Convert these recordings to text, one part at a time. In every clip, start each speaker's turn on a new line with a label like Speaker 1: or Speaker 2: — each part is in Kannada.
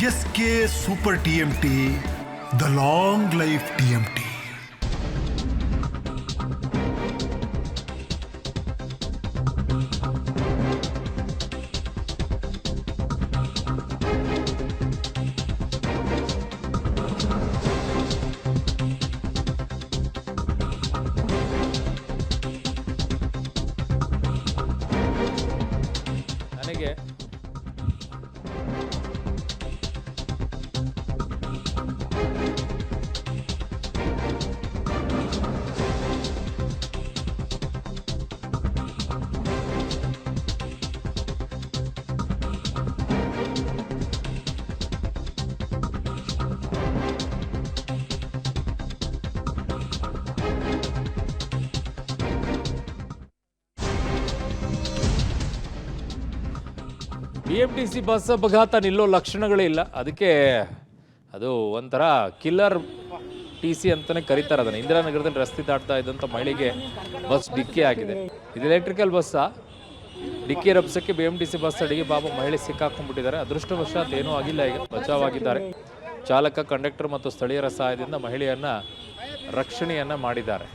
Speaker 1: SK Super TMT, the long life TMT.
Speaker 2: ನನಗೆ BMTC ಬಸ್ ಅಪಘಾತ ನಿಲ್ಲೋ ಲಕ್ಷಣಗಳೇ ಇಲ್ಲ. ಅದಕ್ಕೆ ಅದು ಒಂಥರ ಕಿಲ್ಲರ್ TC ಅಂತಾನೆ ಕರೀತಾರೆ ಅದನ್ನು. ಇಂದಿರಾನಗರದಲ್ಲಿ ರಸ್ತೆ ದಾಟ್ತಾ ಇದ್ದಂಥ ಮಹಿಳೆಗೆ ಬಸ್ ಡಿಕ್ಕಿ ಆಗಿದೆ. ಇದು ಎಲೆಕ್ಟ್ರಿಕಲ್ ಬಸ್ಸಾ? ಡಿಕ್ಕಿ ರಭಸಕ್ಕೆ BMTC ಬಸ್ ಅಡಿಗೆ ಪಾಪ ಮಹಿಳೆ ಸಿಕ್ಕಾಕೊಂಡ್ಬಿಟ್ಟಿದ್ದಾರೆ. ಅದೃಷ್ಟವಶಾತ್ ಏನೂ ಆಗಿಲ್ಲ, ಈಗ ಬಚಾವಾಗಿದ್ದಾರೆ. ಚಾಲಕ, ಕಂಡಕ್ಟರ್ ಮತ್ತು ಸ್ಥಳೀಯರ ಸಹಾಯದಿಂದ ಮಹಿಳೆಯನ್ನ ರಕ್ಷಣೆಯನ್ನ ಮಾಡಿದ್ದಾರೆ.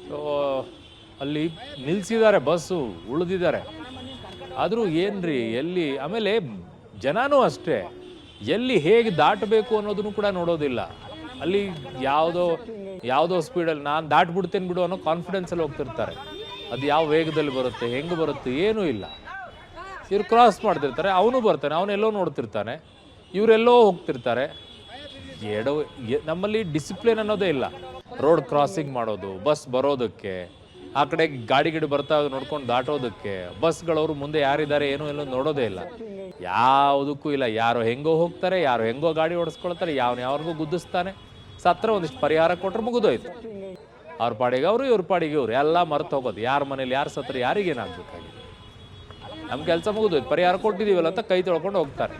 Speaker 2: ಸೊ ಅಲ್ಲಿ ನಿಲ್ಸಿದ್ದಾರೆ, ಬಸ್ಸು ಉಳಿದಿದ್ದಾರೆ. ಆದರೂ ಏನ್ರಿ, ಎಲ್ಲಿ, ಆಮೇಲೆ ಜನನೂ ಅಷ್ಟೇ, ಎಲ್ಲಿ ಹೇಗೆ ದಾಟಬೇಕು ಅನ್ನೋದನ್ನು ಕೂಡ ನೋಡೋದಿಲ್ಲ. ಅಲ್ಲಿ ಯಾವುದೋ ಸ್ಪೀಡಲ್ಲಿ ನಾನು ದಾಟ್ಬಿಡ್ತೇನೆ ಬಿಡು ಅನ್ನೋ ಕಾನ್ಫಿಡೆನ್ಸಲ್ಲಿ ಹೋಗ್ತಿರ್ತಾರೆ. ಅದು ಯಾವ ವೇಗದಲ್ಲಿ ಬರುತ್ತೆ, ಹೆಂಗೆ ಬರುತ್ತೆ, ಏನೂ ಇಲ್ಲ. ಇವ್ರು ಕ್ರಾಸ್ ಮಾಡ್ತಿರ್ತಾರೆ, ಅವನು ಬರ್ತಾನೆ, ಅವನೆಲ್ಲೋ ನೋಡ್ತಿರ್ತಾನೆ, ಇವರೆಲ್ಲೋ ಹೋಗ್ತಿರ್ತಾರೆ. ನಮ್ಮಲ್ಲಿ ಡಿಸಿಪ್ಲಿನ್ ಅನ್ನೋದೇ ಇಲ್ಲ. ರೋಡ್ ಕ್ರಾಸಿಂಗ್ ಮಾಡೋದು, ಬಸ್ ಬರೋದಕ್ಕೆ, ಆ ಕಡೆ ಗಾಡಿ ಬರ್ತಾ ನೋಡ್ಕೊಂಡು ದಾಟೋದಕ್ಕೆ, ಬಸ್ಗಳವರು ಮುಂದೆ ಯಾರಿದ್ದಾರೆ ಏನೋ ಎಲ್ಲೋ ನೋಡೋದೇ ಇಲ್ಲ. ಯಾವುದಕ್ಕೂ ಇಲ್ಲ. ಯಾರು ಹೆಂಗೋ ಹೋಗ್ತಾರೆ, ಯಾರು ಹೆಂಗೋ ಗಾಡಿ ಓಡಿಸ್ಕೊಳ್ತಾರೆ, ಯಾವ್ರಿಗೂ ಗುದ್ದಿಸ್ತಾನೆ, ಸತ್ರ ಒಂದಿಷ್ಟು ಪರಿಹಾರ ಕೊಟ್ರೆ ಮುಗಿದೋಯ್ತು. ಅವ್ರ ಪಾಡಿಗೆ ಅವರು, ಇವ್ರ ಪಾಡಿಗೆ ಇವ್ರು, ಎಲ್ಲ ಮರೆತು ಹೋಗೋದು. ಯಾರ ಮನೇಲಿ ಯಾರು ಸತ್ರ ಯಾರಿಗೇನಾಗಬೇಕಾಗಿದೆ, ನಮ್ಮ ಕೆಲಸ ಮುಗಿದೋಯ್ತು, ಪರಿಹಾರ ಕೊಟ್ಟಿದ್ದೀವಲ್ಲ ಅಂತ ಕೈ ತೊಳ್ಕೊಂಡು ಹೋಗ್ತಾರೆ.